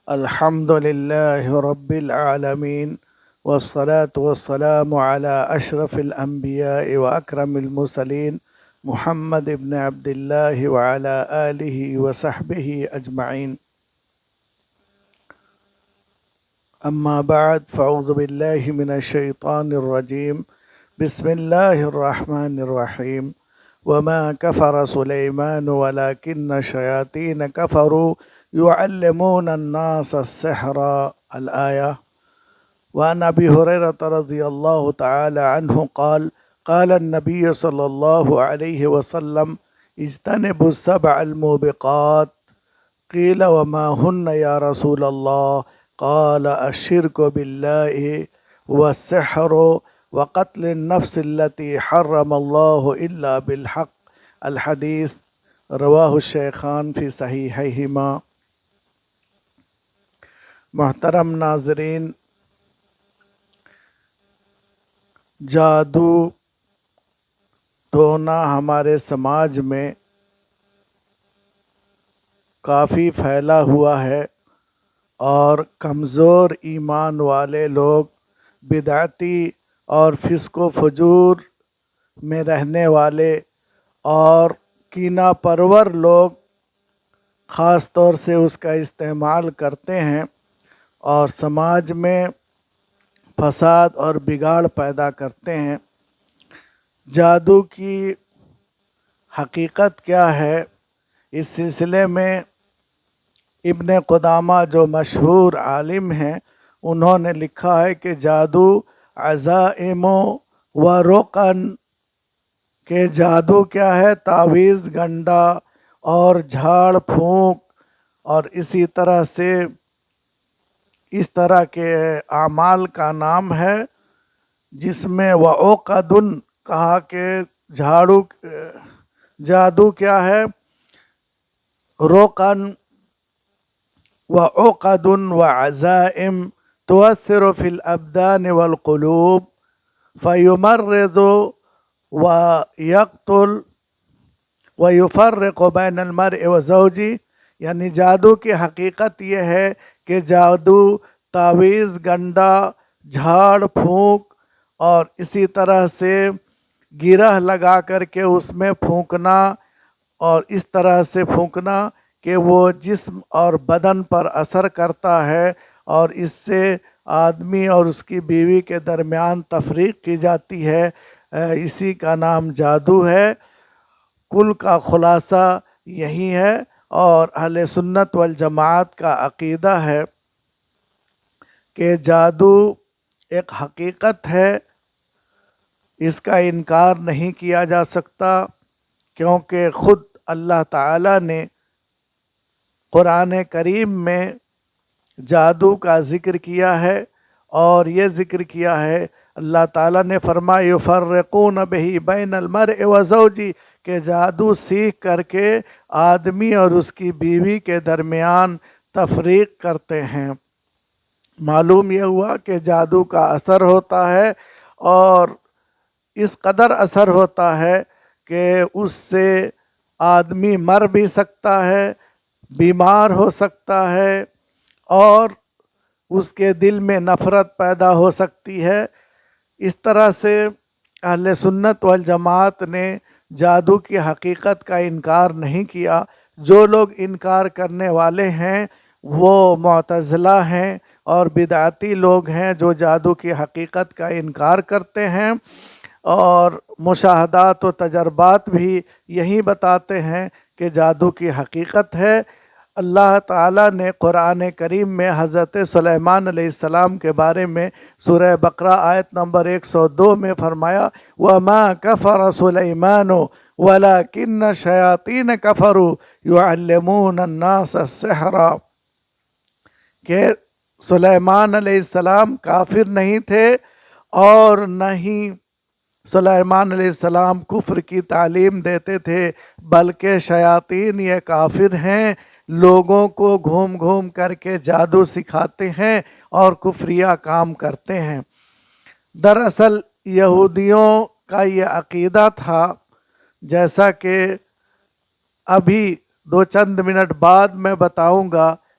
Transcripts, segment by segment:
الحمد لله رب العالمين، والصلاة والسلام على أشرف الأنبياء وأكرم المرسلين محمد بن عبد الله وعلى آله وصحبه أجمعين. أما بعد، فأعوذ بالله من الشيطان الرجيم. بسم الله الرحمن الرحيم. وما كفر سليمان ولكن الشياطين كفروا يعلمون الناس السحر الآية. وعن أبي هريرة رضي الله تعالى عنه قال قال النبي صلى الله عليه وسلم اجتنبوا السبع الموبقات. قيل وما هن يا رسول الله؟ قال الشرك بالله والسحر وقتل النفس التي حرم الله إلا بالحق. الحديث رواه الشيخان في صحيحيهما. محترم ناظرین، جادو ٹونا ہمارے سماج میں کافی پھیلا ہوا ہے، اور کمزور ایمان والے لوگ، بدعتی اور فسق و فجور میں رہنے والے اور کینہ پرور لوگ خاص طور سے اس کا استعمال کرتے ہیں اور سماج میں فساد اور بگاڑ پیدا کرتے ہیں۔ جادو کی حقیقت کیا ہے، اس سلسلے میں ابن قدامہ جو مشہور عالم ہیں، انہوں نے لکھا ہے کہ جادو عزائم و رقن، کہ جادو کیا ہے، تعویذ گنڈا اور جھاڑ پھونک اور اسی طرح سے اس طرح کے اعمال کا نام ہے، جس میں وعقدن کہا کہ جادو کیا ہے، روقن وعقد وعزائم تؤثر في الأبدان والقلوب فيمرض ويقتل ويفرق بين المرء وزوجه۔ یعنی جادو کی حقیقت یہ ہے کہ جادو تعویذ گنڈا، جھاڑ پھونک اور اسی طرح سے گرہ لگا کر کے اس میں پھونکنا، اور اس طرح سے پھونکنا کہ وہ جسم اور بدن پر اثر کرتا ہے، اور اس سے آدمی اور اس کی بیوی کے درمیان تفریق کی جاتی ہے، اسی کا نام جادو ہے۔ کل کا خلاصہ یہی ہے، اور اہل سنت والجماعت کا عقیدہ ہے کہ جادو ایک حقیقت ہے، اس کا انکار نہیں کیا جا سکتا، کیونکہ خود اللہ تعالیٰ نے قرآن کریم میں جادو کا ذکر کیا ہے، اور یہ ذکر کیا ہے، اللہ تعالیٰ نے فرمایا یفرقون بہ بین المرء وزوجہ، کہ جادو سیکھ کر کے آدمی اور اس کی بیوی کے درمیان تفریق کرتے ہیں۔ معلوم یہ ہوا کہ جادو کا اثر ہوتا ہے، اور اس قدر اثر ہوتا ہے کہ اس سے آدمی مر بھی سکتا ہے، بیمار ہو سکتا ہے، اور اس کے دل میں نفرت پیدا ہو سکتی ہے۔ اس طرح سے اہل سنت والجماعت نے جادو کی حقیقت کا انکار نہیں کیا۔ جو لوگ انکار کرنے والے ہیں وہ معتزلہ ہیں اور بدعتی لوگ ہیں، جو جادو کی حقیقت کا انکار کرتے ہیں، اور مشاہدات و تجربات بھی یہی بتاتے ہیں کہ جادو کی حقیقت ہے۔ اللہ تعالیٰ نے قرآن کریم میں حضرت سلیمان علیہ السلام کے بارے میں سورہ بقرہ آیت نمبر 102 میں فرمایا وَمَا كَفَرَ سُلَيْمَانُ وَلَكِنَّ الشَّيَاطِينَ كَفَرُوا يُعَلِّمُونَ النَّاسَ السِّحْرَ، کہ سلیمان علیہ السلام کافر نہیں تھے، اور نہ ہی سلیمان علیہ السلام کفر کی تعلیم دیتے تھے، بلکہ شیاطین یہ کافر ہیں، لوگوں کو گھوم گھوم کر کے جادو سکھاتے ہیں اور کفریہ کام کرتے ہیں۔ دراصل یہودیوں کا یہ عقیدہ تھا، جیسا کہ ابھی دو چند منٹ بعد میں بتاؤں گا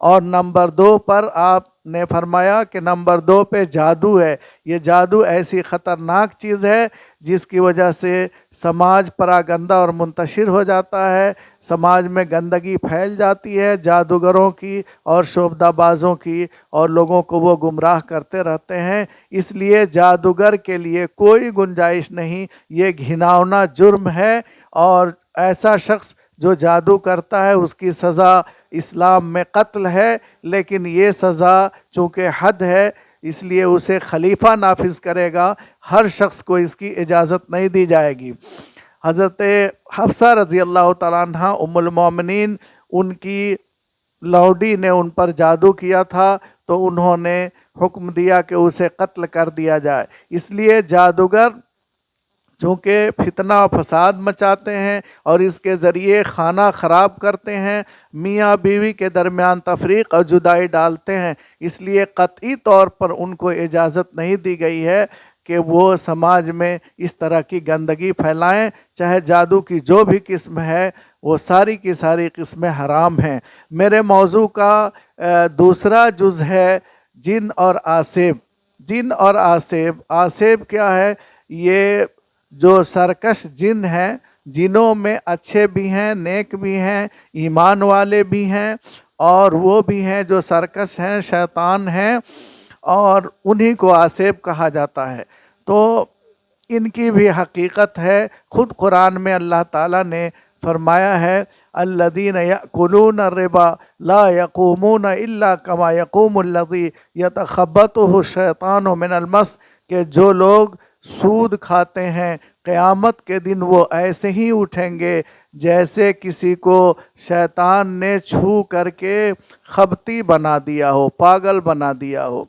اور نمبر 2 پر آپ نے فرمایا کہ نمبر 2 پہ جادو ہے۔ یہ جادو ایسی خطرناک چیز ہے جس کی وجہ سے سماج پراگندہ اور منتشر ہو جاتا ہے، سماج میں گندگی پھیل جاتی ہے جادوگروں کی اور شعبدہ بازوں کی، اور لوگوں کو وہ گمراہ کرتے رہتے ہیں۔ اس لیے جادوگر کے لیے کوئی گنجائش نہیں، یہ گھناؤنا جرم ہے، اور ایسا شخص جو جادو کرتا ہے اس کی سزا اسلام میں قتل ہے، لیکن یہ سزا چونکہ حد ہے اس لیے اسے خلیفہ نافذ کرے گا، ہر شخص کو اس کی اجازت نہیں دی جائے گی۔ حضرت حفصہ رضی اللہ تعالیٰ عنہ ام المومنین، ان کی لوڈی نے ان پر جادو کیا تھا تو انہوں نے حکم دیا کہ اسے قتل کر دیا جائے۔ اس لیے جادوگر چونکہ فتنہ و فساد مچاتے ہیں اور اس کے ذریعے خانہ خراب کرتے ہیں، میاں بیوی کے درمیان تفریق اور جدائی ڈالتے ہیں، اس لیے قطعی طور پر ان کو اجازت نہیں دی گئی ہے کہ وہ سماج میں اس طرح کی گندگی پھیلائیں۔ چاہے جادو کی جو بھی قسم ہے وہ ساری کی ساری قسمیں حرام ہیں۔ میرے موضوع کا دوسرا جز ہے جن اور آسیب۔ جن اور آسیب۔ آسیب کیا ہے؟ یہ جو سرکش جن ہیں، جنوں میں اچھے بھی ہیں، نیک بھی ہیں، ایمان والے بھی ہیں، اور وہ بھی ہیں جو سرکش ہیں، شیطان ہیں، اور انہی کو آسیب کہا جاتا ہے۔ تو ان کی بھی حقیقت ہے، خود قرآن میں اللہ تعالیٰ نے فرمایا ہے الذین یأکلون الربا لا یقومون الا کما یقوم الذی یتخبطہ الشیطان من المس، کہ جو لوگ سود کھاتے ہیں قیامت کے دن وہ ایسے ہی اٹھیں گے جیسے کسی کو شیطان نے چھو کر کے خبتی بنا دیا ہو، پاگل بنا دیا ہو۔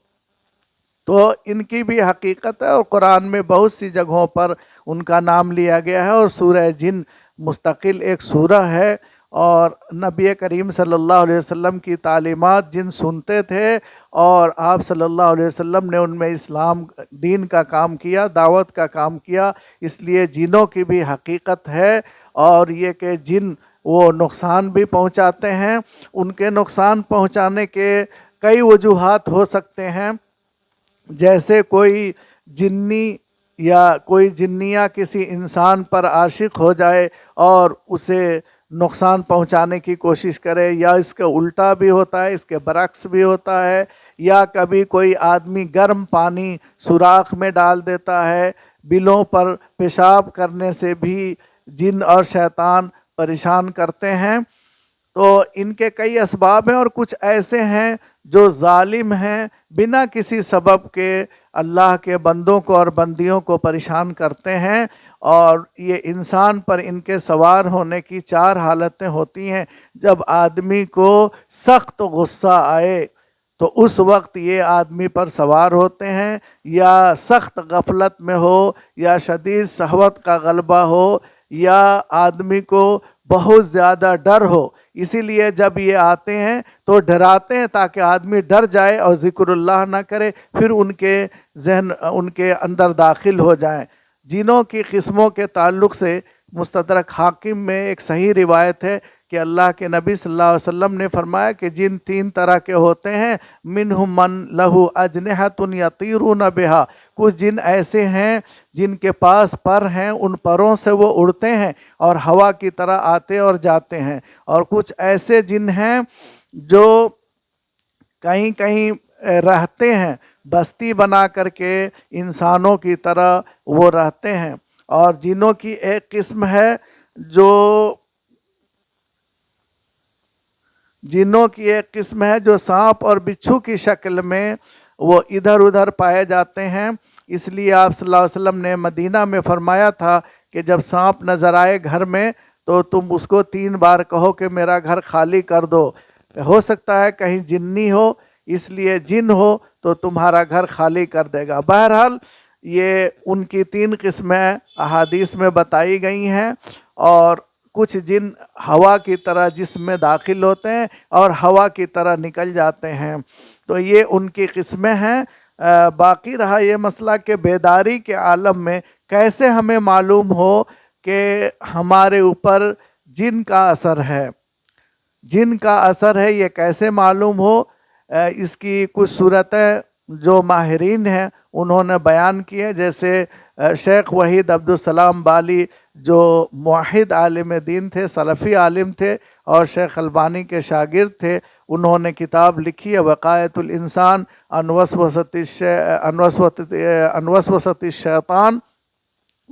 تو ان کی بھی حقیقت ہے، اور قرآن میں بہت سی جگہوں پر ان کا نام لیا گیا ہے، اور سورہ جن مستقل ایک سورہ ہے، اور نبی کریم صلی اللہ علیہ وسلم کی تعلیمات جن سنتے تھے، اور آپ صلی اللہ علیہ وسلم نے ان میں اسلام دین کا کام کیا، دعوت کا کام کیا، اس لیے جنوں کی بھی حقیقت ہے۔ اور یہ کہ جن وہ نقصان بھی پہنچاتے ہیں، ان کے نقصان پہنچانے کے کئی وجوہات ہو سکتے ہیں، جیسے کوئی جنی یا کوئی جنیہ کسی انسان پر عاشق ہو جائے اور اسے نقصان پہنچانے کی کوشش کرے، یا اس کے الٹا بھی ہوتا ہے، اس کے برعکس بھی ہوتا ہے، یا کبھی کوئی آدمی گرم پانی سوراخ میں ڈال دیتا ہے، بلوں پر پیشاب کرنے سے بھی جن اور شیطان پریشان کرتے ہیں۔ تو ان کے کئی اسباب ہیں، اور کچھ ایسے ہیں جو ظالم ہیں، بنا کسی سبب کے اللہ کے بندوں کو اور بندیوں کو پریشان کرتے ہیں، اور یہ انسان پر ان کے سوار ہونے کی 4 حالتیں ہوتی ہیں۔ جب آدمی کو سخت غصہ آئے تو اس وقت یہ آدمی پر سوار ہوتے ہیں، یا سخت غفلت میں ہو، یا شدید شہوت کا غلبہ ہو، یا آدمی کو بہت زیادہ ڈر ہو، اسی لیے جب یہ آتے ہیں تو ڈراتے ہیں تاکہ آدمی ڈر جائے اور ذکر اللہ نہ کرے، پھر ان کے ذہن ان کے اندر داخل ہو جائیں۔ جنوں کی قسموں کے تعلق سے مستدرک حاکم میں ایک صحیح روایت ہے کہ اللہ کے نبی صلی اللہ علیہ وسلم نے فرمایا کہ جن 3 طرح کے ہوتے ہیں، منہم من لہ اجنحۃ یطیرون بہا، کچھ جن ایسے ہیں جن کے پاس پر ہیں، ان پروں سے وہ اڑتے ہیں اور ہوا کی طرح آتے اور جاتے ہیں، اور کچھ ایسے جن ہیں جو کہیں کہیں رہتے ہیں، بستی بنا کر کے انسانوں کی طرح وہ رہتے ہیں، اور جنوں کی ایک قسم ہے جو سانپ اور بچھو کی شکل میں وہ ادھر ادھر پائے جاتے ہیں۔ اس لیے آپ صلی اللہ علیہ وسلم نے مدینہ میں فرمایا تھا کہ جب سانپ نظر آئے گھر میں تو تم اس کو 3 بار کہو کہ میرا گھر خالی کر دو، ہو سکتا ہے کہیں جنی ہو، اس لیے جن ہو تو تمہارا گھر خالی کر دے گا۔ بہرحال یہ ان کی 3 قسمیں احادیث میں بتائی گئی ہیں، اور کچھ جن ہوا کی طرح جسم میں داخل ہوتے ہیں اور ہوا کی طرح نکل جاتے ہیں، تو یہ ان کی قسمیں ہیں۔ باقی رہا یہ مسئلہ کہ بیداری کے عالم میں کیسے ہمیں معلوم ہو کہ ہمارے اوپر جن کا اثر ہے۔ جن کا اثر ہے یہ کیسے معلوم ہو؟ اس کی کچھ صورتیں جو ماہرین ہیں انہوں نے بیان کی ہے، جیسے شیخ وحید عبدالسلام بالی جو موحد عالم دین تھے، سلفی عالم تھے اور شیخ البانی کے شاگرد تھے، انہوں نے کتاب لکھی ہے وقایت الانسان عن وسوسۃ الشیطان،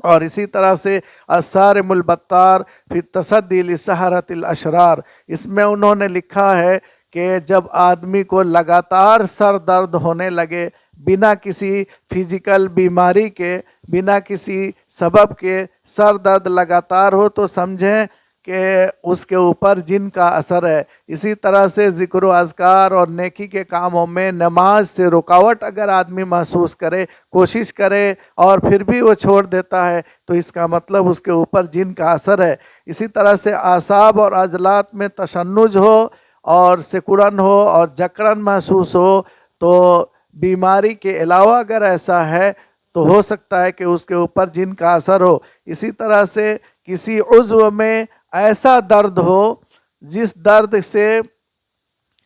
اور اسی طرح سے الصارم البتار فی التصدی لسحرۃ الاشرار، اس میں انہوں نے لکھا ہے کہ جب آدمی کو لگاتار سر درد ہونے لگے بنا کسی فزیکل بیماری کے، بنا کسی سبب کے سر درد لگاتار ہو تو سمجھیں کہ اس کے اوپر جن کا اثر ہے۔ اسی طرح سے ذکر و اذکار اور نیکی کے کاموں میں نماز سے رکاوٹ اگر آدمی محسوس کرے، کوشش کرے اور پھر بھی وہ چھوڑ دیتا ہے تو اس کا مطلب اس کے اوپر جن کا اثر ہے۔ اسی طرح سے اعصاب اور عضلات میں تشنج ہو اور سکڑن ہو اور جکڑن محسوس ہو تو بیماری کے علاوہ اگر ایسا ہے تو ہو سکتا ہے کہ اس کے اوپر جن کا اثر ہو۔ اسی طرح سے کسی عضو میں ایسا درد ہو جس درد سے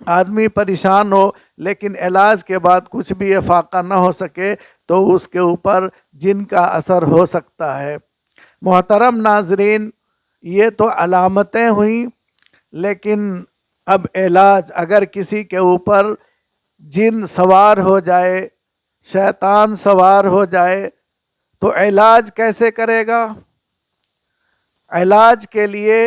آدمی پریشان ہو لیکن علاج کے بعد کچھ بھی افاقہ نہ ہو سکے تو اس کے اوپر جن کا اثر ہو سکتا ہے۔ محترم ناظرین، یہ تو علامتیں ہوئیں، لیکن اب علاج، اگر کسی کے اوپر جن سوار ہو جائے، شیطان سوار ہو جائے تو علاج کیسے کرے گا؟ علاج کے لیے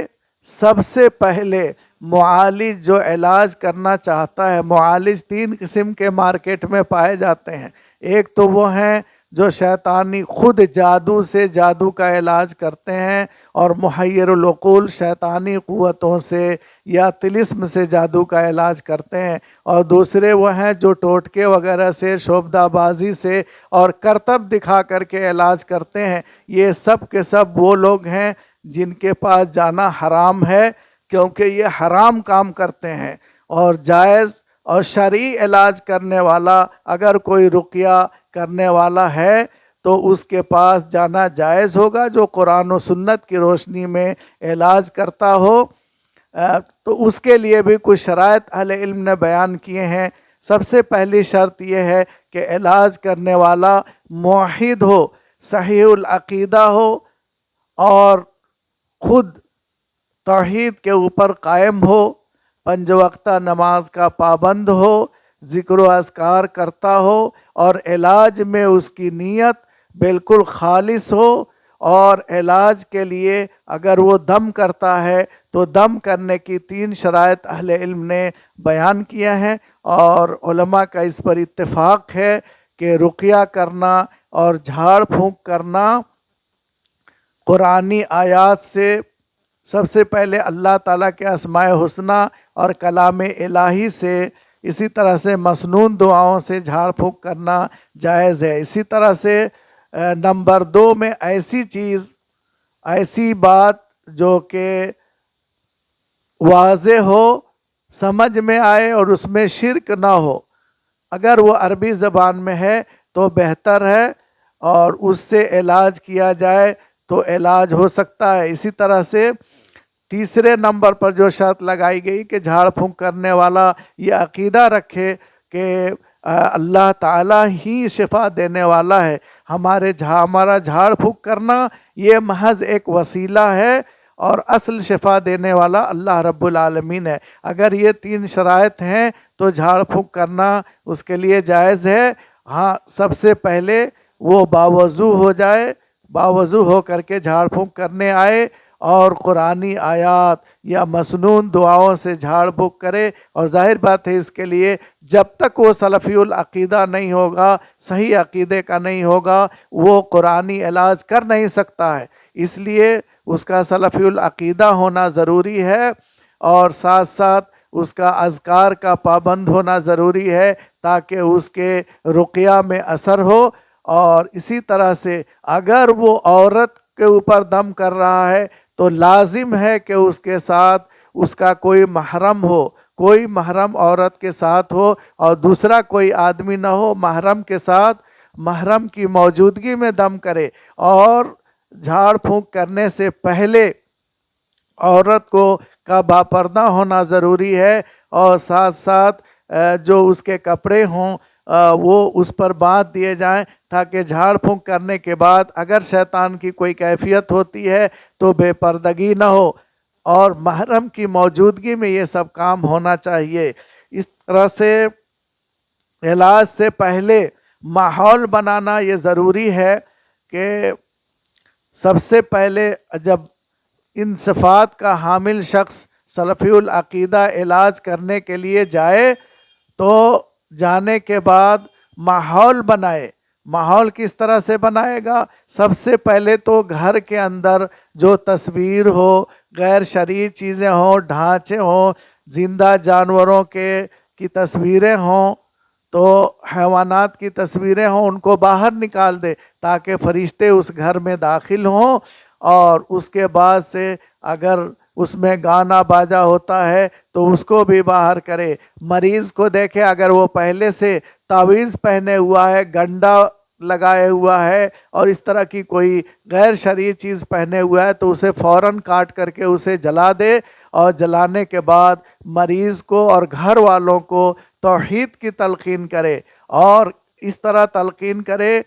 سب سے پہلے معالج جو علاج کرنا چاہتا ہے، معالج 3 قسم کے مارکیٹ میں پائے جاتے ہیں۔ ایک تو وہ ہیں جو شیطانی خود جادو سے جادو کا علاج کرتے ہیں اور محیر العقول شیطانی قوتوں سے یا طلسم سے جادو کا علاج کرتے ہیں، اور دوسرے وہ ہیں جو ٹوٹکے وغیرہ سے، شعبدہ بازی سے اور کرتب دکھا کر کے علاج کرتے ہیں۔ یہ سب کے سب وہ لوگ ہیں جن کے پاس جانا حرام ہے، کیونکہ یہ حرام کام کرتے ہیں، اور جائز اور شرعی علاج کرنے والا اگر کوئی رقیہ کرنے والا ہے تو اس کے پاس جانا جائز ہوگا، جو قرآن و سنت کی روشنی میں علاج کرتا ہو۔ تو اس کے لیے بھی کچھ شرائط اہل علم نے بیان کیے ہیں۔ سب سے پہلی شرط یہ ہے کہ علاج کرنے والا موحد ہو، صحیح العقیدہ ہو اور خود توحید کے اوپر قائم ہو، 5 وقتہ نماز کا پابند ہو، ذکر و اذکار کرتا ہو اور علاج میں اس کی نیت بالکل خالص ہو، اور علاج کے لیے اگر وہ دم کرتا ہے تو دم کرنے کی 3 شرائط اہل علم نے بیان کیا ہے، اور علماء کا اس پر اتفاق ہے کہ رقیہ کرنا اور جھاڑ پھونک کرنا قرآنی آیات سے، سب سے پہلے اللہ تعالیٰ کے اسماء حسنہ اور کلام الہی سے، اسی طرح سے مسنون دعاؤں سے جھاڑ پھونک کرنا جائز ہے۔ اسی طرح سے نمبر 2 میں ایسی چیز، ایسی بات جو کہ واضح ہو، سمجھ میں آئے اور اس میں شرک نہ ہو، اگر وہ عربی زبان میں ہے تو بہتر ہے اور اس سے علاج کیا جائے تو علاج ہو سکتا ہے۔ اسی طرح سے تیسرے نمبر پر جو شرط لگائی گئی کہ جھاڑ پھونک کرنے والا یہ عقیدہ رکھے کہ اللہ تعالیٰ ہی شفا دینے والا ہے، ہمارا جھاڑ پھونک کرنا یہ محض ایک وسیلہ ہے اور اصل شفا دینے والا اللہ رب العالمین ہے۔ اگر یہ 3 شرائط ہیں تو جھاڑ پھونک کرنا اس کے لیے جائز ہے۔ ہاں، سب سے پہلے وہ باوضو ہو جائے، باوضو ہو کر کے جھاڑ پھونک کرنے آئے اور قرآنی آیات یا مسنون دعاؤں سے جھاڑ پھونک کرے، اور ظاہر بات ہے اس کے لیے جب تک وہ سلفی العقیدہ نہیں ہوگا، صحیح عقیدے کا نہیں ہوگا، وہ قرآنی علاج کر نہیں سکتا ہے، اس لیے اس کا سلفی العقیدہ ہونا ضروری ہے، اور ساتھ ساتھ اس کا اذکار کا پابند ہونا ضروری ہے تاکہ اس کے رقیہ میں اثر ہو۔ اور اسی طرح سے اگر وہ عورت کے اوپر دم کر رہا ہے تو لازم ہے کہ اس کے ساتھ اس کا کوئی محرم ہو، کوئی محرم عورت کے ساتھ ہو اور دوسرا کوئی آدمی نہ ہو، محرم کے ساتھ، محرم کی موجودگی میں دم کرے، اور جھاڑ پھونک کرنے سے پہلے عورت کو کا باپردہ ہونا ضروری ہے، اور ساتھ ساتھ جو اس کے کپڑے ہوں وہ اس پر باندھ دیے جائیں، تاکہ جھاڑ پھونک کرنے کے بعد اگر شیطان کی کوئی کیفیت ہوتی ہے تو بے پردگی نہ ہو، اور محرم کی موجودگی میں یہ سب کام ہونا چاہیے۔ اس طرح سے علاج سے پہلے ماحول بنانا یہ ضروری ہے کہ سب سے پہلے جب ان صفات کا حامل شخص سلفی العقیدہ علاج کرنے کے لیے جائے تو جانے کے بعد ماحول بنائے۔ ماحول کس طرح سے بنائے گا؟ سب سے پہلے تو گھر کے اندر جو تصویر ہو، غیر شرعی چیزیں ہوں، ڈھانچے ہوں، زندہ جانوروں کی تصویریں ہوں، تو حیوانات کی تصویریں ہوں، ان کو باہر نکال دے تاکہ فرشتے اس گھر میں داخل ہوں، اور اس کے بعد سے اگر اس میں گانا باجا ہوتا ہے تو اس کو بھی باہر کرے۔ مریض کو دیکھے اگر وہ پہلے سے تعویذ پہنے ہوا ہے، گنڈا لگائے ہوا ہے اور اس طرح کی کوئی غیر شرعی چیز پہنے ہوا ہے تو اسے فوراً کاٹ کر کے اسے جلا دے، اور جلانے کے بعد مریض کو اور گھر والوں کو توحید کی تلقین کرے، اور اس طرح تلقین کرے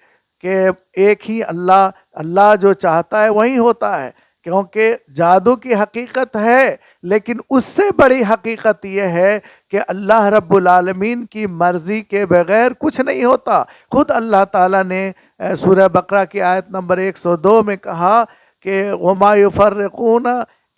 کہ ایک ہی اللہ جو چاہتا ہے وہی ہوتا ہے، کیونکہ جادو کی حقیقت ہے، لیکن اس سے بڑی حقیقت یہ ہے کہ اللہ رب العالمین کی مرضی کے بغیر کچھ نہیں ہوتا۔ خود اللہ تعالیٰ نے سورہ بقرہ کی آیت نمبر 102 میں کہا کہ وَمَا يُفَرِّقُونَ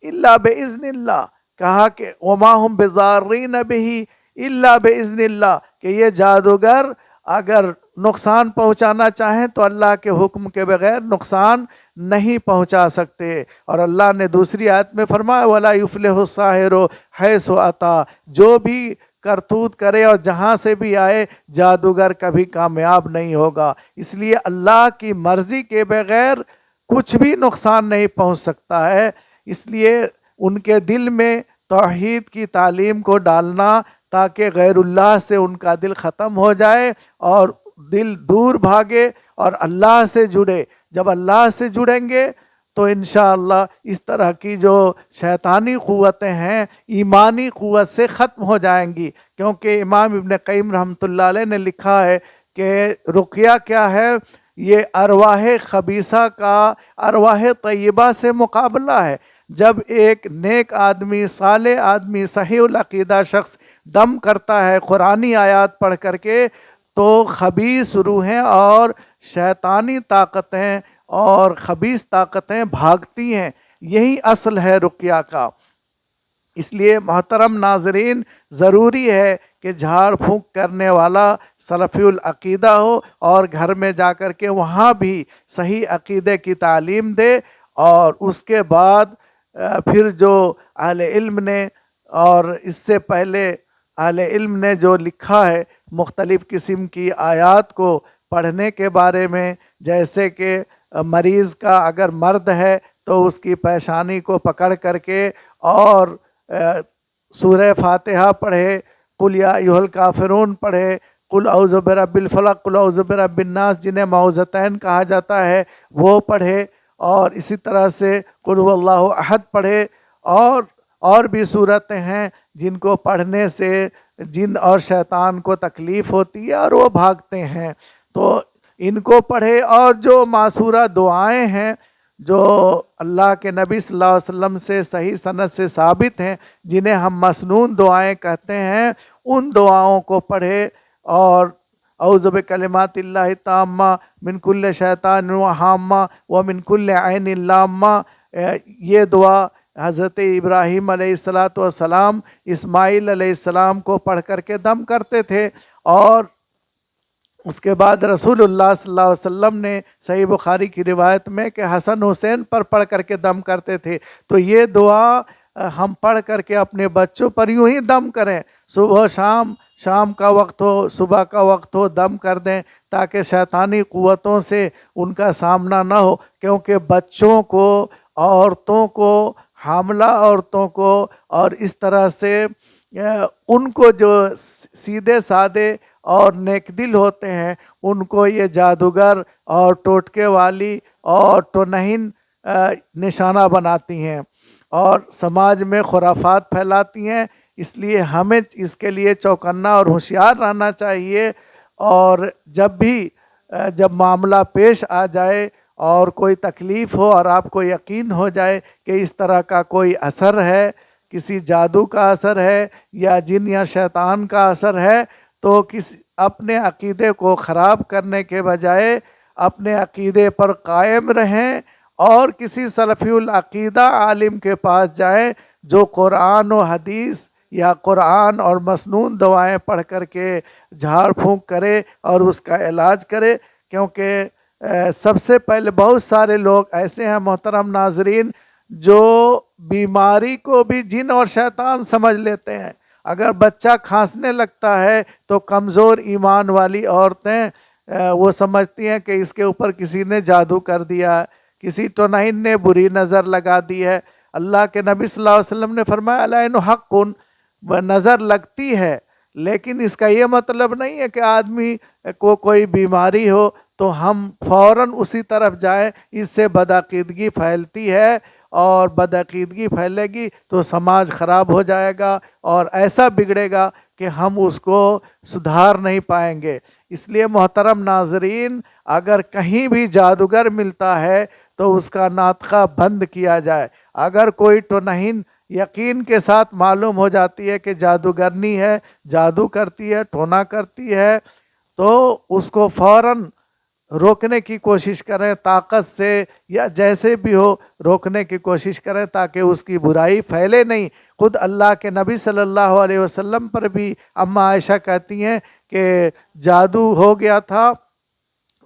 إِلَّا بِإِذْنِ اللَّهِ، کہا کہ وَمَا هُمْ بِضَارِّينَ بِهِ إِلَّا بِإِذْنِ اللَّهِ، کہ یہ جادوگر اگر نقصان پہنچانا چاہیں تو اللہ کے حکم کے بغیر نقصان نہیں پہنچا سکتے۔ اور اللہ نے دوسری آیت میں فرمایا وَلَا يُفْلِحُ السَّاحِرُ حَيْثُ أَتَىٰ، جو بھی کرتوت کرے اور جہاں سے بھی آئے جادوگر کبھی کامیاب نہیں ہوگا۔ اس لیے اللہ کی مرضی کے بغیر کچھ بھی نقصان نہیں پہنچ سکتا ہے۔ اس لیے ان کے دل میں توحید کی تعلیم کو ڈالنا تاکہ غیر اللہ سے ان کا دل ختم ہو جائے اور دل دور بھاگے اور اللہ سے جڑے۔ جب اللہ سے جڑیں گے تو انشاءاللہ اس طرح کی جو شیطانی قوتیں ہیں ایمانی قوت سے ختم ہو جائیں گی، کیونکہ امام ابن قیم رحمۃ اللہ علیہ نے لکھا ہے کہ رقیہ کیا ہے؟ یہ ارواح خبیثہ کا ارواح طیبہ سے مقابلہ ہے۔ جب ایک نیک آدمی، صالح آدمی، صحیح العقیدہ شخص دم کرتا ہے قرآنی آیات پڑھ کر کے، تو خبیث روحیں اور شیطانی طاقتیں اور خبیث طاقتیں بھاگتی ہیں۔ یہی اصل ہے رقیہ کا۔ اس لیے محترم ناظرین، ضروری ہے کہ جھاڑ پھونک کرنے والا سلفی العقیدہ ہو اور گھر میں جا کر کے وہاں بھی صحیح عقیدے کی تعلیم دے، اور اس کے بعد پھر جو اہل علم نے اور اس سے پہلے اہل علم نے جو لکھا ہے مختلف قسم کی آیات کو پڑھنے کے بارے میں، جیسے کہ مریض کا اگر مرد ہے تو اس کی پیشانی کو پکڑ کر کے اور سورہ فاتحہ پڑھے، قل یا ایھا الکافرون پڑھے، قل اعوذ برب الفلق، قل اعوذ برب الناس، جنہیں معوذتین کہا جاتا ہے، وہ پڑھے، اور اسی طرح سے قل ھو اللہ احد پڑھے، اور بھی صورتیں ہیں جن کو پڑھنے سے جن اور شیطان کو تکلیف ہوتی ہے اور وہ بھاگتے ہیں، تو ان کو پڑھے۔ اور جو معصورہ دعائیں ہیں جو اللہ کے نبی صلی اللہ علیہ وسلم سے صحیح سند سے ثابت ہیں، جنہیں ہم مسنون دعائیں کہتے ہیں، ان دعاؤں کو پڑھے، اور اعوذ بکلمات اللہ التامہ من کل شیطان وہامہ ومن کل عین لامہ، یہ دعا حضرت ابراہیم علیہ السلام اسماعیل علیہ السلام کو پڑھ کر کے دم کرتے تھے، اور اس کے بعد رسول اللہ صلی اللہ علیہ وسلم نے صحیح بخاری کی روایت میں کہ حسن حسین پر پڑھ کر کے دم کرتے تھے۔ تو یہ دعا ہم پڑھ کر کے اپنے بچوں پر یوں ہی دم کریں، صبح شام کا وقت ہو، صبح کا وقت ہو، دم کر دیں تاکہ شیطانی قوتوں سے ان کا سامنا نہ ہو، کیونکہ بچوں کو، عورتوں کو، حاملہ عورتوں کو، اور اس طرح سے ان کو جو سیدھے سادے اور نیک دل ہوتے ہیں ان کو یہ جادوگر اور ٹوٹکے والی اور ٹونہین نشانہ بناتی ہیں۔ اور سماج میں خرافات پھیلاتی ہیں، اس لیے ہمیں اس کے لیے چوکنا اور ہوشیار رہنا چاہیے۔ اور جب معاملہ پیش آ جائے اور کوئی تکلیف ہو اور آپ کو یقین ہو جائے کہ اس طرح کا کوئی اثر ہے، کسی جادو کا اثر ہے یا جن یا شیطان کا اثر ہے، تو اپنے عقیدے کو خراب کرنے کے بجائے اپنے عقیدے پر قائم رہیں اور کسی سلفی العقیدہ عالم کے پاس جائیں جو قرآن و حدیث یا قرآن اور مسنون دعائیں پڑھ کر کے جھاڑ پھونک کرے اور اس کا علاج کرے۔ کیونکہ سب سے پہلے بہت سارے لوگ ایسے ہیں محترم ناظرین جو بیماری کو بھی جن اور شیطان سمجھ لیتے ہیں۔ اگر بچہ کھانسنے لگتا ہے تو کمزور ایمان والی عورتیں وہ سمجھتی ہیں کہ اس کے اوپر کسی نے جادو کر دیا، کسی ٹونہین نے بری نظر لگا دی ہے۔ اللہ کے نبی صلی اللہ علیہ وسلم نے فرمایا العین حق، نظر لگتی ہے، لیکن اس کا یہ مطلب نہیں ہے کہ آدمی کو کوئی بیماری ہو تو ہم فوراً اسی طرف جائیں۔ اس سے بدعقیدگی پھیلتی ہے اور بدعقیدگی پھیلے گی تو سماج خراب ہو جائے گا اور ایسا بگڑے گا کہ ہم اس کو سدھار نہیں پائیں گے۔ اس لیے محترم ناظرین، اگر کہیں بھی جادوگر ملتا ہے تو اس کا ناطقہ بند کیا جائے۔ اگر کوئی ٹونہین یقین کے ساتھ معلوم ہو جاتی ہے کہ جادوگرنی ہے، جادو کرتی ہے، ٹونا کرتی ہے، تو اس کو فوراً روکنے کی کوشش کریں، طاقت سے یا جیسے بھی ہو روکنے کی کوشش کریں تاکہ اس کی برائی پھیلے نہیں۔ خود اللہ کے نبی صلی اللہ علیہ وسلم پر بھی اماں عائشہ کہتی ہیں کہ جادو ہو گیا تھا،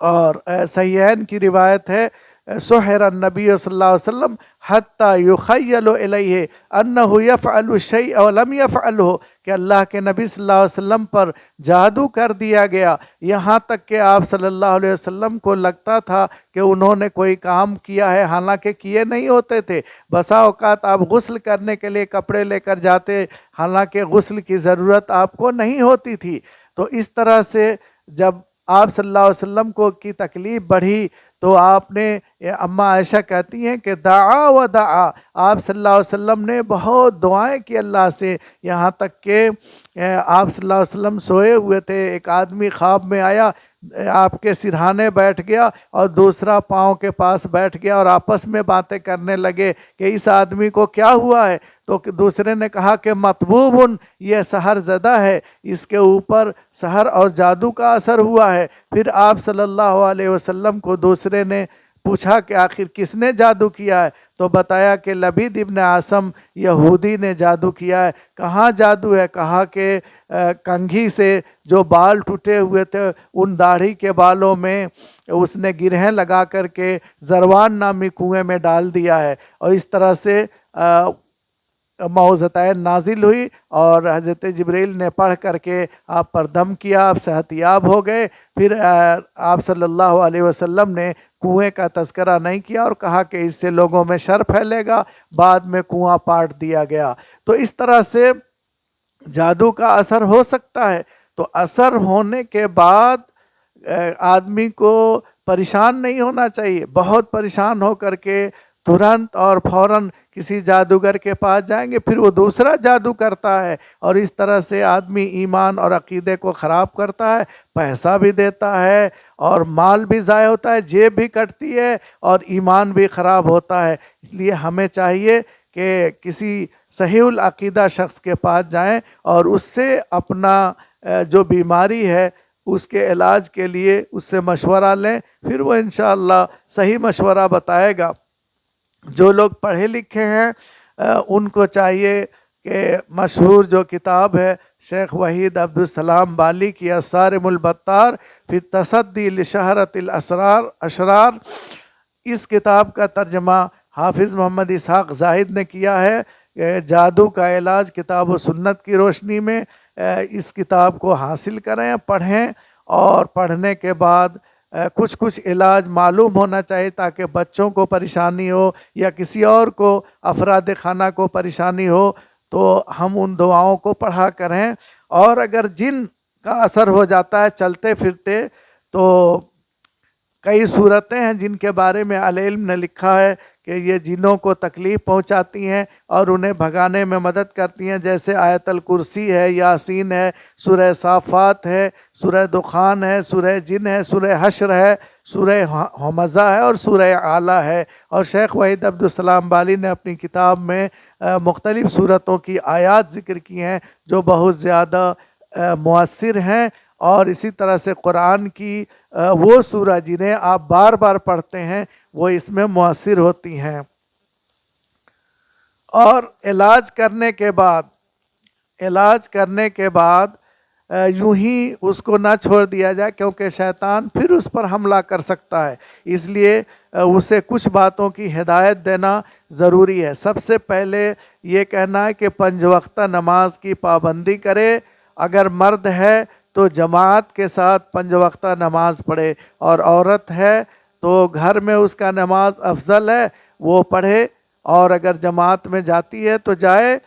اور صحیحین کی روایت ہے سحر النبی صلی اللہ علیہ وسلم حتی یخیل الیہ انہ یفعل الشیء ولم یفعلہ، کہ اللہ کے نبی صلی اللہ علیہ وسلم پر جادو کر دیا گیا، یہاں تک کہ آپ صلی اللہ علیہ وسلم کو لگتا تھا کہ انہوں نے کوئی کام کیا ہے، حالانکہ کیے نہیں ہوتے تھے۔ بسا اوقات آپ غسل کرنے کے لیے کپڑے لے کر جاتے، حالانکہ غسل کی ضرورت آپ کو نہیں ہوتی تھی۔ تو اس طرح سے جب آپ صلی اللہ علیہ وسلم کو کی تکلیف بڑھی تو آپ نے، اماں عائشہ کہتی ہیں کہ دعا و دعا، آپ صلی اللہ علیہ وسلم نے بہت دعائیں کی اللہ سے، یہاں تک کہ آپ صلی اللہ علیہ وسلم سوئے ہوئے تھے، ایک آدمی خواب میں آیا، آپ کے سرہانے بیٹھ گیا اور دوسرا پاؤں کے پاس بیٹھ گیا اور آپس میں باتیں کرنے لگے کہ اس آدمی کو کیا ہوا ہے؟ تو دوسرے نے کہا کہ مطبوبن، یہ سحر زدہ ہے، اس کے اوپر سحر اور جادو کا اثر ہوا ہے۔ پھر آپ صلی اللہ علیہ وسلم کو دوسرے نے پوچھا کہ آخر کس نے جادو کیا ہے؟ تو بتایا کہ لبید ابن عاصم یہودی نے جادو کیا ہے۔ کہاں جادو ہے؟ کہا کہ کنگھی سے جو بال ٹوٹے ہوئے تھے ان داڑھی کے بالوں میں اس نے گرہیں لگا کر کے زروان نامی کنویں میں ڈال دیا ہے، اور اس طرح سے معوذتین نازل ہوئی اور حضرت جبریل نے پڑھ کر کے آپ پر دم کیا، آپ صحت یاب ہو گئے۔ پھر آپ صلی اللہ علیہ وسلم نے کنویں کا تذکرہ نہیں کیا اور کہا کہ اس سے لوگوں میں شر پھیلے گا، بعد میں کنواں پاٹ دیا گیا۔ تو اس طرح سے جادو کا اثر ہو سکتا ہے، تو اثر ہونے کے بعد آدمی کو پریشان نہیں ہونا چاہیے۔ بہت پریشان ہو کر کے ترنت اور فوراً کسی جادوگر کے پاس جائیں گے، پھر وہ دوسرا جادو کرتا ہے، اور اس طرح سے آدمی ایمان اور عقیدے کو خراب کرتا ہے، پیسہ بھی دیتا ہے اور مال بھی ضائع ہوتا ہے، جیب بھی کٹتی ہے اور ایمان بھی خراب ہوتا ہے۔ اس لیے ہمیں چاہیے کہ کسی صحیح العقیدہ شخص کے پاس جائیں اور اس سے اپنا جو بیماری ہے اس کے علاج کے لیے اس سے مشورہ لیں، پھر وہ انشاءاللہ صحیح مشورہ بتائے گا۔ جو لوگ پڑھے لکھے ہیں ان کو چاہیے کہ مشہور جو کتاب ہے شیخ وحید عبدالسلام بالی کی الصارم البتار فی التصدی لشہرۃ الاشرار، اس کتاب کا ترجمہ حافظ محمد اسحاق زاہد نے کیا ہے۔ جادو کا علاج کتاب و سنت کی روشنی میں اس کتاب کو حاصل کریں، پڑھیں، اور پڑھنے کے بعد کچھ علاج معلوم ہونا چاہیے تاکہ بچوں کو پریشانی ہو یا کسی اور کو افراد خانہ کو پریشانی ہو تو ہم ان دعاؤں کو پڑھا کریں۔ اور اگر جن کا اثر ہو جاتا ہے چلتے پھرتے، تو کئی صورتیں ہیں جن کے بارے میں اہل علم نے لکھا ہے کہ یہ جنوں کو تکلیف پہنچاتی ہیں اور انہیں بھگانے میں مدد کرتی ہیں، جیسے آیت الکرسی ہے، یاسین ہے، سورہ صافات ہے، سورہ دخان ہے، سورہ جن ہے، سورہ حشر ہے، سورہ حمزہ ہے اور سورہ اعلیٰ ہے۔ اور شیخ وحید عبدالسلام بالی نے اپنی کتاب میں مختلف صورتوں کی آیات ذکر کی ہیں جو بہت زیادہ مؤثر ہیں، اور اسی طرح سے قرآن کی وہ سورہ جنہیں آپ بار بار پڑھتے ہیں وہ اس میں مؤثر ہوتی ہیں۔ اور علاج کرنے کے بعد یوں ہی اس کو نہ چھوڑ دیا جائے، کیونکہ شیطان پھر اس پر حملہ کر سکتا ہے، اس لیے اسے کچھ باتوں کی ہدایت دینا ضروری ہے۔ سب سے پہلے یہ کہنا ہے کہ 5 وقتہ نماز کی پابندی کرے، اگر مرد ہے تو جماعت کے ساتھ 5 وقتہ نماز پڑھے، اور عورت ہے تو گھر میں اس کا نماز افضل ہے وہ پڑھے، اور اگر جماعت میں جاتی ہے تو جائے،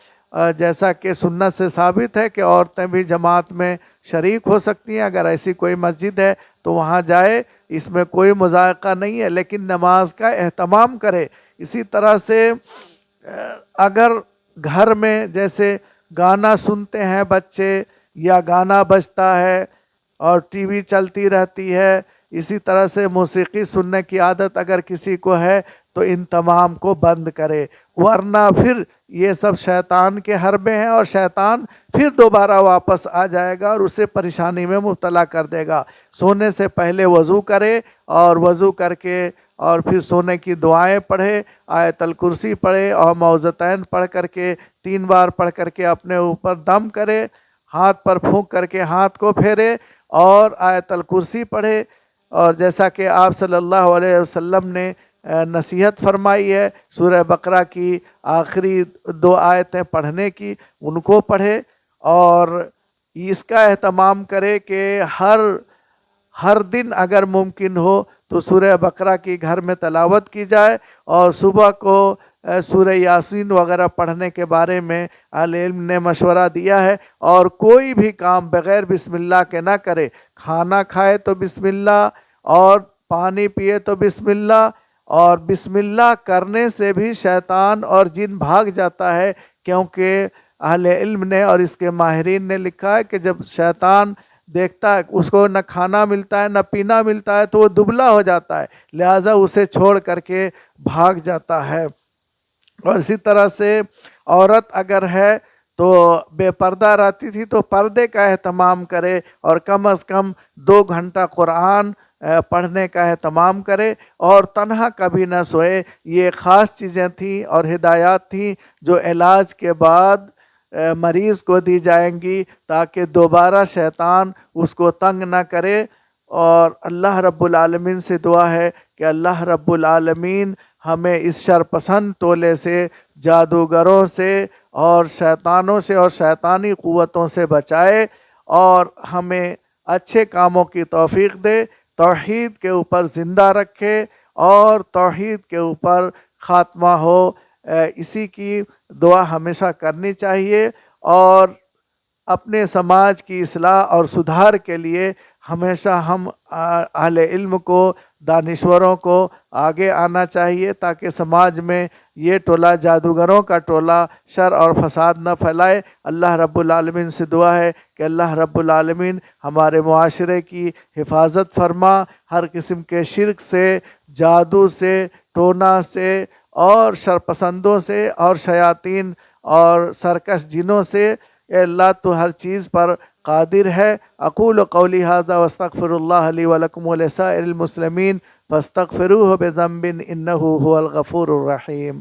جیسا کہ سنت سے ثابت ہے کہ عورتیں بھی جماعت میں شریک ہو سکتی ہیں، اگر ایسی کوئی مسجد ہے تو وہاں جائے، اس میں کوئی مضائقہ نہیں ہے، لیکن نماز کا اہتمام کرے۔ اسی طرح سے اگر گھر میں جیسے گانا سنتے ہیں بچے، یا گانا بجتا ہے اور ٹی وی چلتی رہتی ہے، اسی طرح سے موسیقی سننے کی عادت اگر کسی کو ہے تو ان تمام کو بند کرے، ورنہ پھر یہ سب شیطان کے حربے ہیں، اور شیطان پھر دوبارہ واپس آ جائے گا اور اسے پریشانی میں مبتلا کر دے گا۔ سونے سے پہلے وضو کرے، اور وضو کر کے اور پھر سونے کی دعائیں پڑھے، آیت الکرسی پڑھے اور معوذتین پڑھ کر کے 3 بار پڑھ کر کے اپنے اوپر دم کرے، ہاتھ پر پھونک کر کے ہاتھ کو پھیرے اور آیت الکرسی پڑھے، اور جیسا کہ آپ صلی اللہ علیہ وسلم نے نصیحت فرمائی ہے سورہ بقرہ کی آخری 2 آیتیں پڑھنے کی، ان کو پڑھے، اور اس کا اہتمام کرے کہ ہر دن اگر ممکن ہو تو سورہ بقرہ کی گھر میں تلاوت کی جائے، اور صبح کو سورہ یاسین وغیرہ پڑھنے کے بارے میں اہل علم نے مشورہ دیا ہے۔ اور کوئی بھی کام بغیر بسم اللہ کے نہ کرے، کھانا کھائے تو بسم اللہ، اور پانی پیے تو بسم اللہ، اور بسم اللہ کرنے سے بھی شیطان اور جن بھاگ جاتا ہے، کیونکہ اہل علم نے اور اس کے ماہرین نے لکھا ہے کہ جب شیطان دیکھتا ہے اس کو نہ کھانا ملتا ہے نہ پینا ملتا ہے تو وہ دبلا ہو جاتا ہے، لہٰذا اسے چھوڑ کر کے بھاگ جاتا ہے۔ اور اسی طرح سے عورت اگر ہے تو بے پردہ رہتی تھی تو پردے کا اہتمام کرے، اور کم از کم 2 گھنٹہ قرآن پڑھنے کا اہتمام کرے، اور تنہا کبھی نہ سوئے۔ یہ خاص چیزیں تھیں اور ہدایات تھیں جو علاج کے بعد مریض کو دی جائیں گی، تاکہ دوبارہ شیطان اس کو تنگ نہ کرے۔ اور اللہ رب العالمین سے دعا ہے کہ اللہ رب العالمین ہمیں اس شرپسند ٹولے سے، جادوگروں سے اور شیطانوں سے اور شیطانی قوتوں سے بچائے، اور ہمیں اچھے کاموں کی توفیق دے، توحید کے اوپر زندہ رکھے اور توحید کے اوپر خاتمہ ہو۔ اسی کی دعا ہمیشہ کرنی چاہیے، اور اپنے سماج کی اصلاح اور سدھار کے لیے ہمیشہ ہم اہل علم کو، دانشوروں کو آگے آنا چاہیے، تاکہ سماج میں یہ ٹولہ جادوگروں کا ٹولہ شر اور فساد نہ پھیلائے۔ اللہ رب العالمین سے دعا ہے کہ اللہ رب العالمین ہمارے معاشرے کی حفاظت فرما، ہر قسم کے شرک سے، جادو سے، ٹونا سے اور شرپسندوں سے اور شیاطین اور سرکش جنوں سے۔ اے اللہ تو ہر چیز پر قادر ہے۔ اقول قولی ھذا واستغفر اللہ لی ولکم ولسائر المسلمین فاستغفروہ بذنب انہ هو الغفور الرحیم۔